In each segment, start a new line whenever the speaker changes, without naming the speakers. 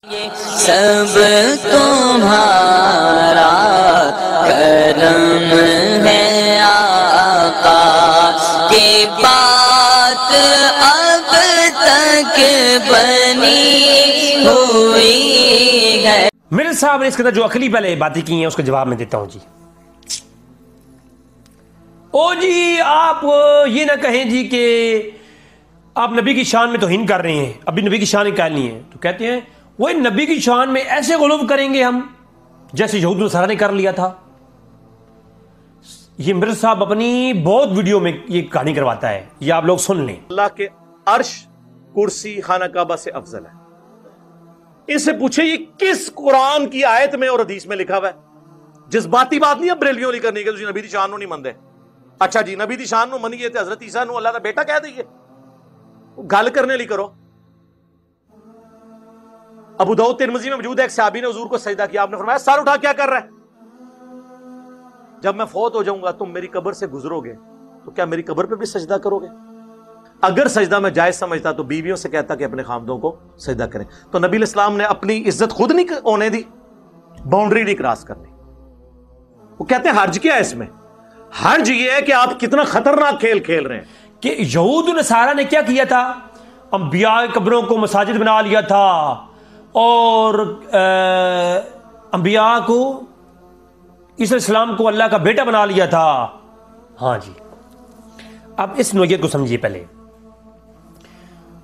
सब तुम्हारा करम है आका की बात अब तक बनी हुई है।
मेरे साहब ने इसके अंदर जो अखली पहले बातें की हैं उसका जवाब मैं देता हूं जी। ओ जी आप ये ना कहें जी कि आप नबी की शान में तौहीन कर रहे हैं, अभी नबी की शान निकालनी है। तो कहते हैं वही नबी की शान में ऐसे गुलूब करेंगे हम जैसे यहूद नसारा ने कर लिया था। ये मिर्ज़ा साहब अपनी बहुत वीडियो में ये कहानी करवाता है, ये आप लोग सुन लें।
अल्लाह के अर्श कुर्सी खाना काबा से अफजल है। इससे पूछे ये किस कुरान की आयत में और हदीस में लिखा हुआ है? जज्बाती बात नहीं है बरेलियों ली करने के, तुम नबी दी शान नहीं मनते। अच्छा जी नबी दी शान नु मनिए ते हजरत ईसा नु अल्लाह दा बेटा कह दईए, गल करने ली करो। अबू दाऊद तिरमिज़ी में मौजूद है एक सहाबी ने हुजूर को सजदा किया, आपने फरमाया सर उठा क्या कर रहा है? जब मैं फौत हो जाऊंगा तुम मेरी कब्र से गुजरोगे तो क्या मेरी कब्र पे भी सजदा करोगे? अगर सजदा में जायज समझता तो बीवियों से कहता कि अपने खामदों को सजदा करें। तो नबी इस्लाम ने अपनी इज्जत खुद नहीं होने दी, बाउंड्री नहीं क्रॉस करनी। वो कहते हैं हर्ज क्या है इसमें? हर्ज ये है कि आप कितना खतरनाक खेल खेल रहे हैं
कि यहूद नसारा ने क्या किया था, अंबिया की कब्रों को मसाजिद बना लिया था और अंबिया को ईसा इस्लाम को अल्लाह का बेटा बना लिया था। हाँ जी, अब इस नोयत को समझिए। पहले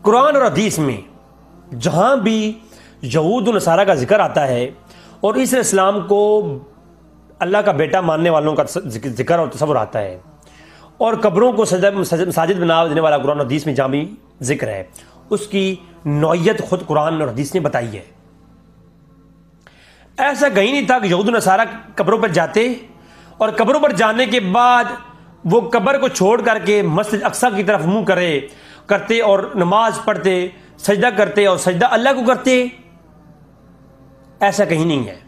कुरान और हदीस में जहां भी यहूद नसारा का जिक्र आता है और ईसा इस्लाम को अल्लाह का बेटा मानने वालों का जिक्र और तस्वुर आता है और कब्रों को मसाजिद बना देने वाला कुरान और हदीस में जहां भी जिक्र है, उसकी नौयत खुद कुरान और हदीस ने बताई है। ऐसा कहीं नहीं था कि यहूद नसारा कब्रों पर जाते और कब्रों पर जाने के बाद वो कब्र को छोड़ करके मस्जिद अक्सा की तरफ मुंह करते और नमाज पढ़ते, सजदा करते और सजदा अल्लाह को करते। ऐसा कहीं नहीं है।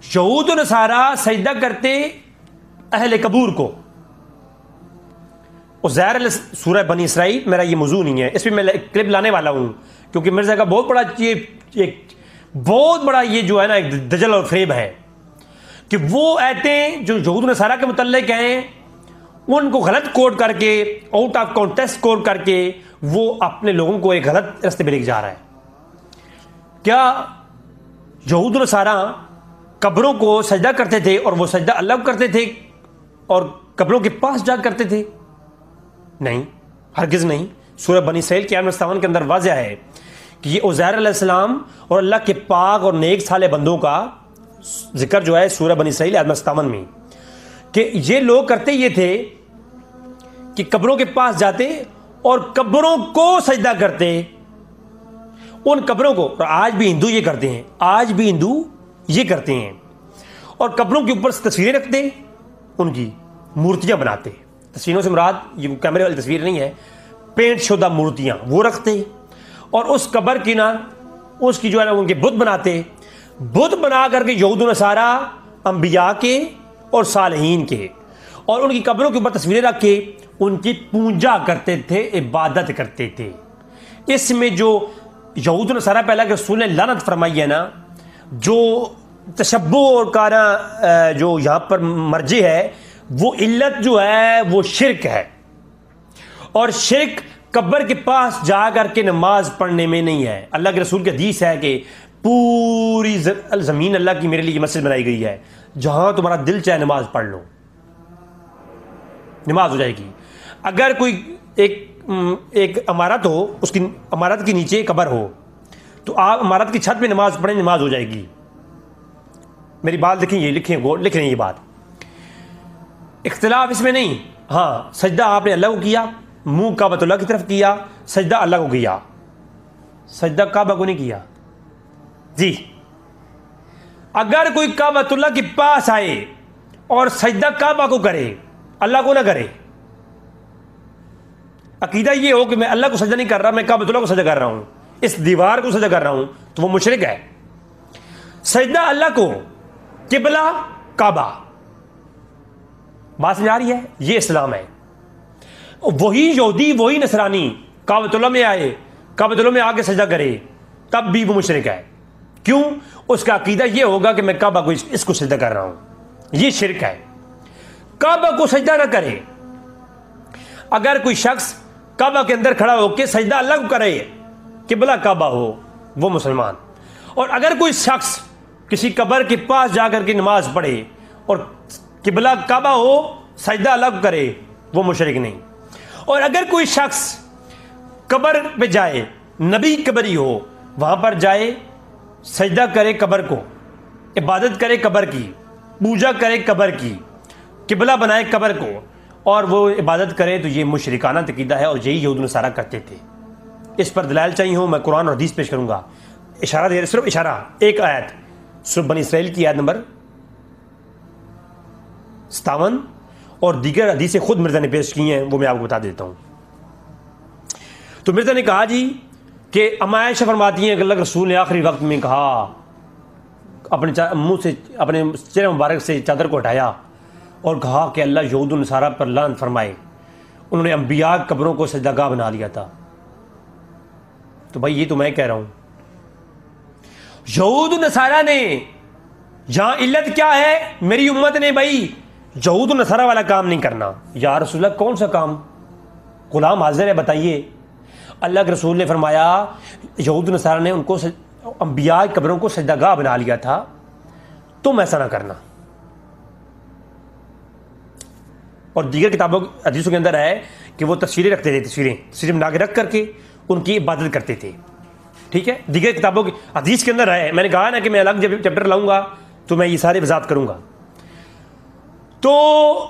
यहूद नसारा सजदा करते अहले कबूर को। उज़ैर सूरह बनी इसराइल मेरा ये मौजू नहीं है, इस पर मैं एक क्लिप लाने वाला हूं क्योंकि मिर्ज़ा का बहुत बड़ा ये जो है ना एक दजल और फरेब है कि वो आयतें जो यहूद नसारा के मुतल्लिक हैं उनको गलत कोट करके, आउट ऑफ कॉन्टेक्स्ट कोट करके वो अपने लोगों को एक गलत रास्ते पे लेके जा रहा है। क्या यहूद नसारा कब्रों को सजदा करते थे और वो सजदा अल्लाह को करते थे और कब्रों के पास जा करते थे? नहीं, हरगिज़ नहीं। सूरह बनी इसराइल के 57 के अंदर वाज़ह है कि ये उज़ैर अलैहिस्सलाम और अल्लाह के पाक और नेक साले बंदों का जिक्र जो है सूरह बनी इसराइल 57 में, कि ये लोग करते ये थे कि कब्रों के पास जाते और कब्रों को सजदा करते, उन कब्रों को। और आज भी हिंदू ये करते हैं, आज भी हिंदू ये करते हैं और कब्रों के ऊपर तस्वीरें रखते, उनकी मूर्तियां बनाते। तस्वीरों से मुराद ये कैमरे वाली तस्वीर नहीं है, पेंट शुदा मूर्तियां वो रखते और उस कब्र की ना उसकी जो है ना उनके बुत बनाते। बुत बना करके यहूद नसारा अंबिया के और सालहीन के और उनकी कब्रों के ऊपर तस्वीरें रख के उनकी पूजा करते थे, इबादत करते थे। इसमें जो यहूद नसारा पहला के रसूल ने लानत फरमाई है ना, जो तशब्बुह और काना जो यहाँ पर मर्जी है, वो इल्लत जो है वो शिरक है और शिरक कब्र के पास जा करके नमाज पढ़ने में नहीं है। अल्लाह के रसूल की हदीस है कि पूरी ज़मीन अल्लाह की मेरे लिए मस्जिद बनाई गई है, जहां तुम्हारा दिल चाहे नमाज पढ़ लो, नमाज हो जाएगी। अगर कोई एक इमारत हो, उसकी इमारत के नीचे कब्र हो तो आप इमारत की छत पे नमाज पढ़ें, नमाज हो जाएगी। मेरी बात लिखें, ये लिख रहे हैं ये बात, इख्तिलाफ इसमें नहीं। हाँ, सजदा आपने अल्लाह को किया, मुंह काबतुल्लाह की तरफ किया, सजदा अल्लाह को किया, सजदा काबा को नहीं किया जी। अगर कोई काबतुल्लाह के पास आए और सजदा काबा को करे, अल्लाह को ना करे, अकीदा ये हो कि मैं अल्लाह को सजदा नहीं कर रहा, मैं काबतुल्लाह को सजदा कर रहा हूं, इस दीवार को सजदा कर रहा हूं, तो वो मुशरिक है। सजदा अल्लाह को, किबला काबा, बात समझ आ रही है? ये इस्लाम है। वही यहूदी वही नसरानी काबतुल्लाह में आए, काबतुल्लाह में आके सजदा करे, तब भी वो मुशरिक है। क्यों? उसका अकीदा ये होगा कि मैं काबा को इसको सजदा कर रहा हूं, ये शिरक है। काबा को सजदा ना करे। अगर कोई शख्स काबा के अंदर खड़ा होकर सजदा अलग करे, किबला काबा हो, वो मुसलमान। और अगर कोई शख्स किसी कब्र के पास जाकर के नमाज पढ़े और किबला काबा हो, सजदा अलग करे, वो मुशरिक नहीं। और अगर कोई शख्स कब्र पे जाए, नबी कब्री हो, वहां पर जाए, सजदा करे कब्र को, इबादत करे कब्र की, पूजा करे कब्र की, किबला बनाए कब्र को, और वो इबादत करे, तो ये मुशरिकाना अकीदा है। और यही यहूद नसारा करते थे। इस पर दलाइल चाहिए हो, मैं कुरान और हदीस पेश करूंगा। इशारा दे, सिर्फ इशारा, एक आयत, सूरह बनी इसराइल की आयत नंबर 57 और दीगर हदीसें खुद मिर्जा ने पेश की हैं, वो मैं आपको बता देता हूं। तो मिर्जा ने कहा जी कि अम्मा आयशा फरमाती हैं कि अल्लाह के रसूल ने आखिरी वक्त में कहा, अपने मुंह से, अपने चेहरे मुबारक से चादर को हटाया और कहा कि अल्लाह यहूद नसारा पर लान फरमाए, उन्होंने अंबिया कब्रों को सजदागाह बना लिया था। तो भाई ये तो मैं कह रहा हूं, यहूद नसारा ने, यहां इल्लत क्या है? मेरी उम्मत ने भाई यहूद नसारा वाला काम नहीं करना। या रसूल अल्लाह, कौन सा काम? गुलाम हाजिर है, बताइए। अल्लाह के रसूल ने फरमाया यहूद नसारा ने उनको अंबिया कब्रों को सजदागाह बना लिया था, तुम ऐसा ना करना। और दीगर किताबों हदीसों के अंदर है कि वो तस्वीरें रखते थे, तस्वीरें बना के रख करके उनकी इबादत करते थे। ठीक है, दीगर किताबों की हदीस के अंदर है। मैंने कहा ना कि मैं अलग जब चैप्टर लाऊंगा तो मैं ये सारे वजात करूंगा। तो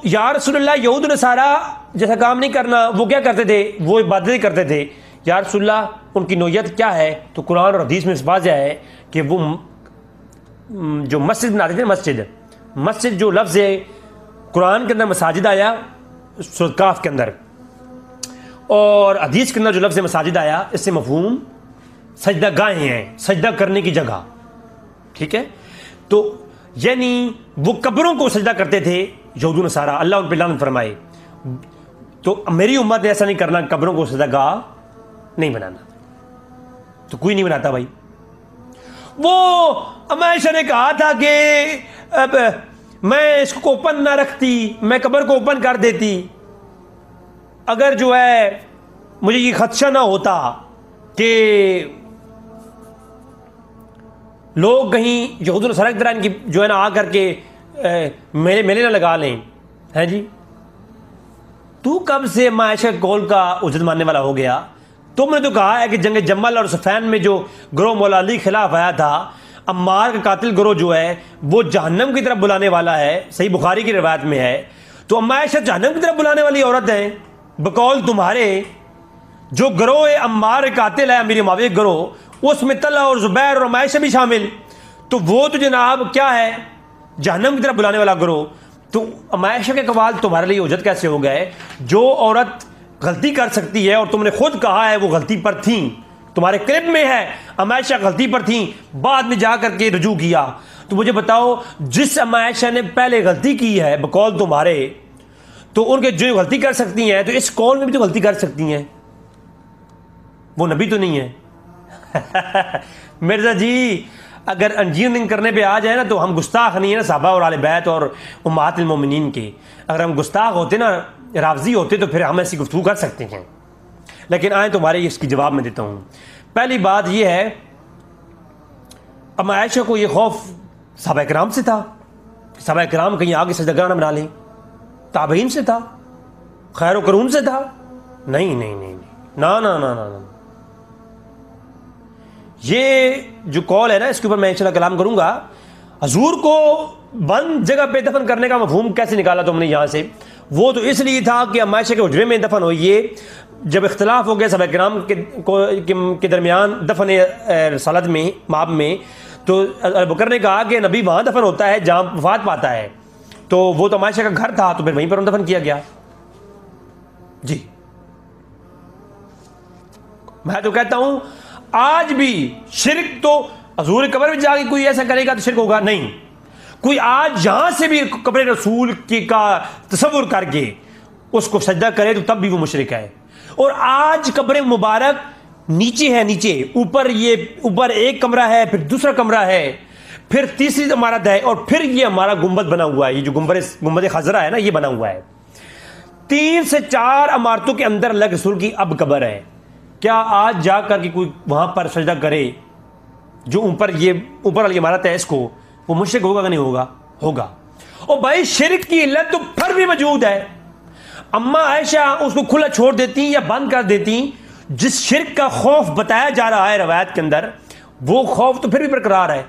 या रसूलुल्लाह, यहूद नसारा जैसा काम नहीं करना। वो क्या करते थे? वो इबादत करते थे। या रसूलुल्लाह, उनकी नौयत क्या है? तो कुरान और हदीस में वाज़ेह है कि वो जो मस्जिद बनाते थे, मस्जिद जो लफ्ज़ है कुरान के अंदर मसाजिद आया सूरह काफ के अंदर, और हदीस के अंदर जो लफ्ज़ मसाजिद आया, इससे मफहूम सजदा गाहें हैं, सजदा करने की जगह। ठीक है, तो यानी वो कब्रों को सजदा करते थे यहूद नसारा, अल्लाह उन पर लानत फरमाए। तो मेरी उम्मत ने ऐसा नहीं करना, कब्रों को सजदा गाह नहीं बनाना। तो कोई नहीं बनाता भाई। वो अम्मा आयशा ने कहा था कि अब मैं इसको ओपन ना रखती, मैं कब्र को ओपन कर देती, अगर जो है मुझे ये खदशा ना होता कि लोग कहीं यहूद नसारा की तरह इनकी जो है ना आकर के मेले ना लगा लें। हैं जी, तू कब से अम्मा आयशा के कौल का उजत मानने वाला हो गया? तुमने तो कहा है कि जंग जम्मल और सफैन में जो ग्रोह मौला अली खिलाफ आया था, अम्मार का कातिल ग्रोह जो है वो जहन्नम की तरफ बुलाने वाला है, सही बुखारी की रिवायत में है। तो अम्मा आयशा जहन्नम की तरफ बुलाने वाली औरत है बकौल तुम्हारे। जो ग्रोह अम्मार कातिल है, अमीर मुआविया ग्रोह, उसमें तला और जुबैर और अम्मा आयशा भी शामिल। तो वो तो जनाब क्या है? जहन्नम की तरफ बुलाने वाला ग्रोह। तो अम्मा आयशा के कवाल तुम्हारे लिए उजत कैसे हो गए? जो औरत गलती कर सकती है, और तुमने खुद कहा है वो गलती पर थी, तुम्हारे क्लिप में है अम्मा आयशा गलती पर थी, बाद में जाकर के रुजू किया। तो मुझे बताओ, जिस अम्मा आयशा ने पहले गलती की है बकौल तुम्हारे, तो उनके जो गलती कर सकती हैं, तो इस कौल में भी तो गलती कर सकती हैं। वो नबी तो नहीं है। मिर्जा जी, अगर इंजीनियरिंग करने पे आ जाए ना, तो हम गुस्ताख नहीं है ना साहबा और आले बैत और उम्महातुल मोमिनीन के। अगर हम गुस्ताख होते ना, रावजी होते, तो फिर हम ऐसी गुफ्तगू कर सकते हैं। लेकिन आए तुम्हारे इसकी जवाब में देता हूं। पहली बात यह है, अम्मा आयशा को यह खौफ सहाबा किराम से था, सहाबा किराम कहीं आगे सजदागाह ना बना लें। ताबईन से था, खैर करून से था। नहीं नहीं नहीं, ना ना ना ना, ना। ये जो कॉल है ना, इसके ऊपर मैं इंशाल्लाह कलाम करूंगा। हजूर को बंद जगह पे दफन करने का मफहूम कैसे निकाला तुमने यहां से? वो तो इसलिए था कि अम्मा आयशा के हुजरे में दफन हुई। ये जब इख्तलाफ हो गया सहाबा किराम के दरमियान दफन रसालत में, माब में, तो अबू बकर ने कहा कि नबी वहां दफन होता है जहां वफात पाता है। तो वो तो अम्मा आयशा का घर था, तो फिर वहीं पर दफन किया गया। जी, मैं तो कहता हूं आज भी शिरक तो हजूर कब्र में जाके कोई ऐसा करेगा तो शिरक होगा नहीं। कोई आज यहां से भी कब्र रसूल की का तसव्वुर करके उसको सजदा करे तो तब भी वो मुशरिक है। और आज कब्र मुबारक नीचे है, नीचे ऊपर, ये ऊपर एक कमरा है, फिर दूसरा कमरा है, फिर तीसरी इमारत है, और फिर ये हमारा गुंबद बना हुआ है। ये जो गुंबद खजरा है ना, ये बना हुआ है। 3 से 4 इमारतों के अंदर अल्लाह के रसूल की अब कब्र है। क्या आज जाकर के कोई वहां पर सजदा करे, जो ऊपर वाली इमारत है, इसको, वो मुशरिक होगा कि नहीं होगा? होगा। और भाई शिरक की इल्लत तो फिर भी मौजूद है। अम्मा आयशा उसको खुला छोड़ देती या बंद कर देती। जिस शिरक का खौफ बताया जा रहा है रवायत के अंदर, वो खौफ तो फिर भी बरकरार है।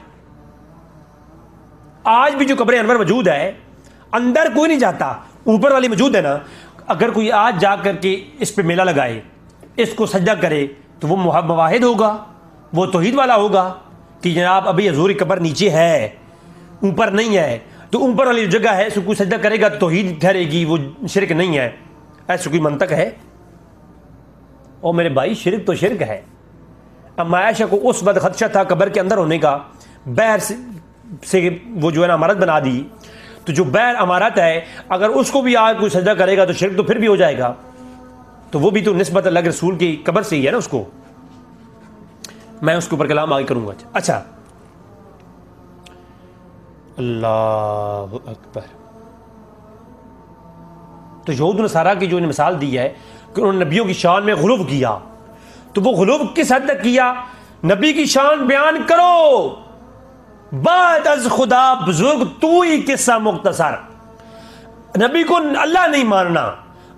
आज भी जो कब्र अनवर मौजूद है, अंदर कोई नहीं जाता, ऊपर वाली मौजूद है ना। अगर कोई आज जाकर के इस पे मेला लगाए, इसको सजदा करे, तो वो मुवाहिद होगा, वो तौहीद वाला होगा कि जनाब अभी हजूर की कब्र नीचे है, ऊपर नहीं है। तो ऊपर वाली जगह है, इसको कोई सजदा करेगा तो तौहीद ठहरेगी, वो शिरक नहीं है। ऐसी कोई मंतक है? और मेरे भाई, शिरक तो शिरक है। अम्मा आयशा को उस वक्त खदशा था कब्र के अंदर होने का, बैर से वो जो है ना अमारत बना दी। तो जो बैर अमारत है, अगर उसको भी आज कोई सजदा करेगा तो शिरक तो फिर भी हो जाएगा। तो वो भी तो निस्बत अल्लाह के रसूल की कब्र से ही है ना। उसको मैं उसके ऊपर कलाम आगे करूंगा। अच्छा, अल्लाह अकबर। तो यहूद नसारा की जो मिसाल दी है कि उन्होंने नबियों की शान में गुलूब किया, तो वो गुलूब किस हद तक किया? नबी की शान बयान करो, बाद अज खुदा बुजुर्ग तू ही किस्सा मुख्तसर। नबी को अल्लाह नहीं मानना,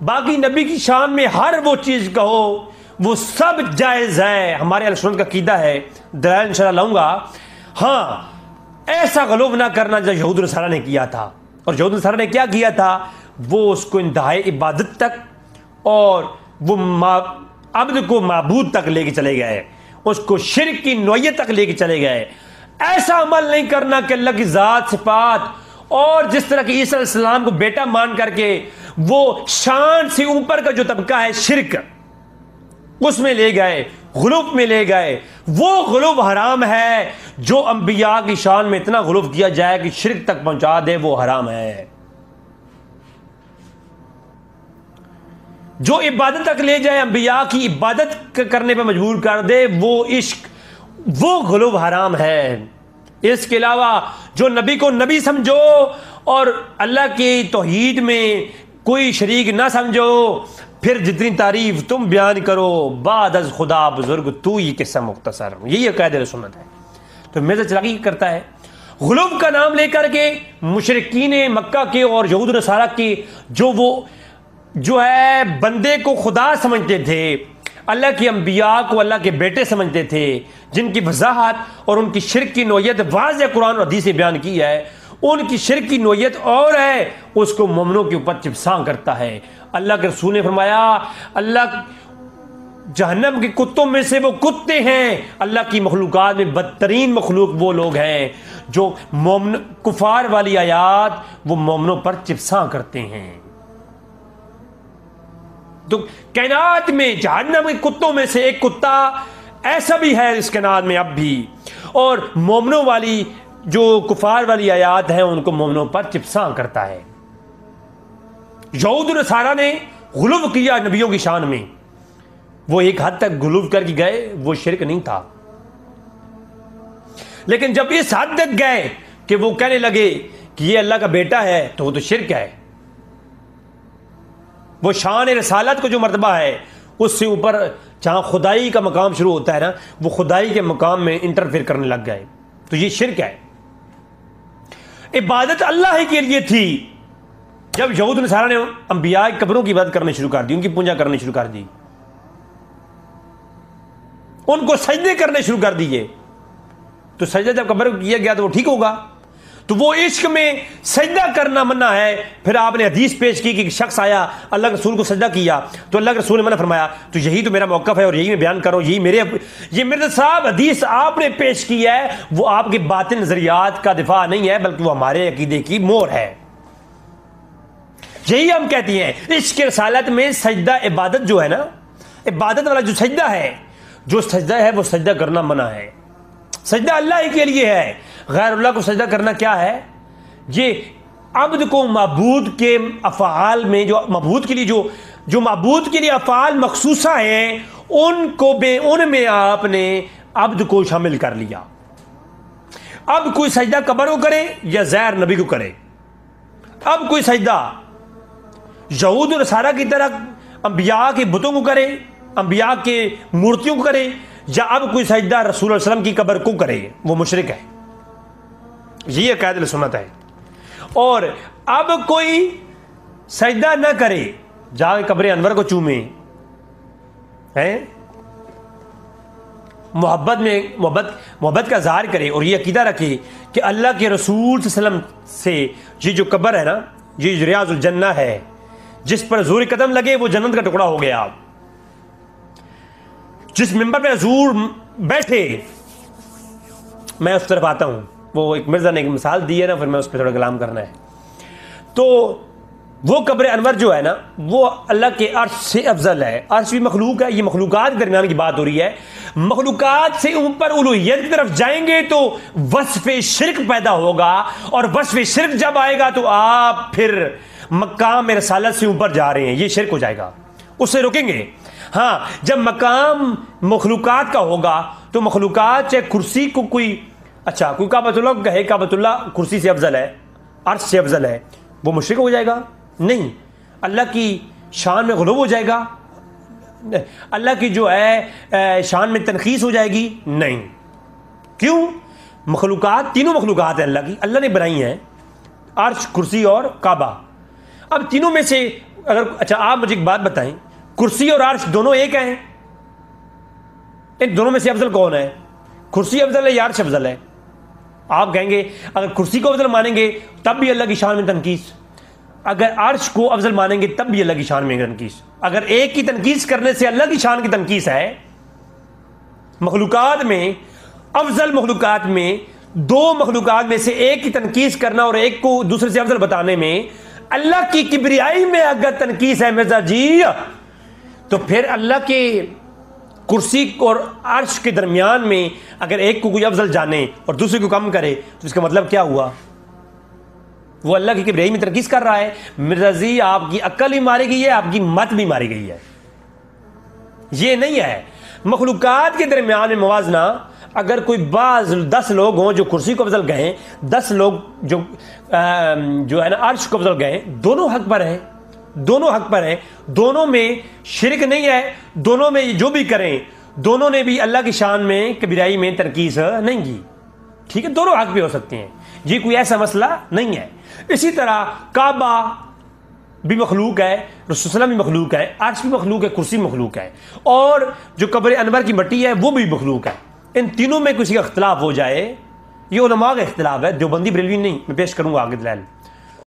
बाकी नबी की शान में हर वो चीज कहो, वो सब जायज है। हमारे अहले सुन्नत का कीदा है, दलाइल इंशाअल्लाह लाऊंगा। हाँ, ऐसा गलूब ना करना जो यहूद नसारा ने किया था। और यहूद नसारा ने क्या किया था? वो उसको इंतहाई इबादत तक और वो अब्द को माबूद तक लेके चले गए, उसको शिरक की नौयत तक लेके चले गए। ऐसा अमल नहीं करना कि अल्लाह की ज़ात सिफात और जिस तरह की ईसा अलैहिस्सलाम को बेटा मान करके वो शान से ऊपर का जो तबका है शिरक, उसमें ले गए, गुलूब में ले गए। वो गुलूब हराम है। जो अंबिया की शान में इतना गुलूब किया जाए कि शिरक तक पहुंचा दे, वो हराम है। जो इबादत तक ले जाए, अंबिया की इबादत करने पर मजबूर कर दे, वो इश्क, वो गुलूब हराम है। इसके अलावा जो नबी को नबी समझो और अल्लाह की तौहीद में कोई शरीक ना समझो, फिर जितनी तारीफ तुम बयान करो, बाद अज खुदा बुजुर्ग तू ही किस्सा मुख्तसर। यही अक़ीदा सुन्नत है। तो मिर्ज़ा चिरागी करता है, गुलूब का नाम लेकर के मुशरिकीन मक्का के और यहूद नसारा के जो है बंदे को खुदा समझते थे, अल्लाह के अंबिया को अल्लाह के बेटे समझते थे, जिनकी वजाहत और उनकी शिरक की नौयत वाज़ेह कुरान और हदीस से बयान की है। उनकी शिरक की नौयत और है, उसको मोमिनों के ऊपर चिपसा करता है। अल्लाह के रसूल ने फरमाया, अल्लाह जहन्नम के कुत्तों में से वो कुत्ते हैं। अल्लाह की मखलूकात में बदतरीन मखलूक वो लोग हैं जो मोमिन कुफार वाली आयात वो मोमिनों पर चिपसा करते हैं। तो कायनात में जहन्नम के कुत्तों में से एक कुत्ता ऐसा भी है इस कायनात में अब भी, और मोमिनों वाली जो कुफार वाली आयात है उनको मोमिनों पर चिपसा करता है। यहूद नसारा ने गुलूब किया नबियों की शान में, वो एक हद तक गुलूब करके गए, वो शिरक नहीं था। लेकिन जब इस हद तक गए कि वो कहने लगे कि ये अल्लाह का बेटा है, तो वो तो शिरक है। वो शान रसालत को जो मर्तबा है, उससे ऊपर जहां खुदाई का मकाम शुरू होता है ना, वो खुदाई के मकाम में इंटरफेयर करने लग गए, तो ये शिरक है। इबादत अल्लाह ही के लिए थी। जब यहूद नसारा ने अंबिया की कब्रों की इबादत करनी शुरू कर दी, उनकी पूजा करनी शुरू कर दी, उनको सजदे करने शुरू कर दिए, तो सजदा जब कब्र को किया गया तो वो ठीक होगा। तो वो इश्क में सजदा करना मना है। फिर आपने हदीस पेश की कि शख्स आया, अल्लाह के रसूल को सजदा किया, तो अल्लाह के रसूल ने मना फरमाया, तो यही तो मेरा मौक़िफ़ है और यही मैं बयान करो, यही मेरे साहब हदीस आपने पेश की है, वो आपके बातिन नजरियात का दिफा नहीं है, बल्कि वो हमारे अकीदे की मोहर है। यही हम कहती हैं, इश्क रसालत में सजदा इबादत जो है ना, इबादत वाला जो सजदा है वो सजदा करना मना है। सजदा अल्लाह ही के लिए है। गैर अल्लाह को सजदा करना क्या है? ये अब्द को माबूद के अफ़आल में जो माबूद के लिए जो माबूद के लिए अफ़आल मखसूसा है, उनमें आपने अब्द को शामिल कर लिया। अब कोई सजदा कब्र को करे या ज़ैर नबी को करे, अब कोई सजदा यहूद और नसारा की तरह अंबिया के बुतों को करे, अंबिया के मूर्तियों को करे, या अब कोई सजदा रसूल सल्लल्लाहु अलैहि वसल्लम की कब्र को करे, वो मुशरिक है। ये अक़ीदा अहले सुन्नत है। और अब कोई सजदा न करे, जाके कब्र अनवर को चूमे, हैं मोहब्बत का इज़हार करे और ये अक़ीदा रखे कि अल्लाह के रसूल सल्लल्लाहु अलैहि वसल्लम से ये जो कब्र है ना, ये रियाज़ुल जन्नह है, जिस पर ज़ूर कदम लगे वो जन्नत का टुकड़ा हो गया। जिस मिंबर पे हजूर बैठे, मैं उस तरफ आता हूं, वो एक मिर्जा ने एक मिसाल दी है ना, फिर मैं उस पर थोड़ा कलाम करना है। तो वो कब्र अनवर जो है ना, वो अल्लाह के अर्श से अफजल है। अर्श भी मखलूक है, ये मखलूकात के दरमियान की बात हो रही है। मखलूकात से ऊपर उलूहियत की तरफ जाएंगे तो वस्फ़ शिर्क पैदा होगा, और वस्फ़ शिर्क जब आएगा तो आप फिर मकाम रिसालत से ऊपर जा रहे हैं, ये शिर्क हो जाएगा, उससे रुकेंगे। हाँ, जब मकाम मखलूकात का होगा तो मखलूकात चाहे कुर्सी को कोई, अच्छा कोई काबतुल्लाह कहे काबतुल्लाह कुर्सी से अफजल है, अर्श से अफजल है, वो मुशरिक हो जाएगा? नहीं। अल्लाह की शान में गुलूब हो जाएगा? अल्लाह की जो है शान में तनकीस हो जाएगी? नहीं। क्यों? मखलूकात, तीनों मखलूकात है अल्लाह की, अल्लाह ने बनाई हैं, अर्श, कुर्सी और काबा। अब तीनों में से अगर, अच्छा आप मुझे एक बात बताएं, कुर्सी और अर्श दोनों एक हैं? इन दोनों में से अफजल कौन है? कुर्सी अफजल है या अर्श अफजल है? आप कहेंगे अगर कुर्सी को अफजल मानेंगे तब भी अल्लाह की शान में तनकीस, अगर अर्श को अफजल मानेंगे तब भी अल्लाह की शान में तनकीस। अगर एक की तनकीस करने से अल्लाह की शान की तनकीस है, मखलूकात में, अफजल मखलूकात में, दो मखलूकात में से एक की तनकीस करना और एक को दूसरे से अफजल बताने में अल्लाह की किबरियाई में अगर तनकीस है मिर्जा जी, तो फिर अल्लाह के कुर्सी और अर्श के दरमियान में अगर एक को कोई अफजल जाने और दूसरे को कम करे तो इसका मतलब क्या हुआ? वो अल्लाह की किबरियाई में तनकीस कर रहा है। मिर्जा जी, आपकी अक्ल भी मारी गई है, आपकी मत भी मारी गई है। ये नहीं है मखलूकात के दरमियान में मुवाजना। अगर कोई 10 लोग हों जो कुर्सी को अफजल गए, 10 लोग जो है ना अर्श को अफजल गए, दोनों हक पर हैं, दोनों हक पर हैं, दोनों में शिरक नहीं है, दोनों में जो भी करें, दोनों ने भी अल्लाह की शान में किबरियाई में तरकीस नहीं की। ठीक है, दोनों हक पे हो सकते हैं, ये कोई ऐसा मसला नहीं है। इसी तरह काबा भी मखलूक है, रसूल सल्लल्लाहु अलैहि वसल्लम भी मखलूक है, अर्श भी मखलूक है, कुर्सी मखलूक है, और जो कब्र अनवर की मट्टी है वो भी मखलूक है। इन तीनों में किसी का इख्तिलाफ हो जाए, ये उलमा का इख्तिलाफ है, देवबंदी बरेलवी नहीं। मैं पेश करूंगा आगे दलाइल।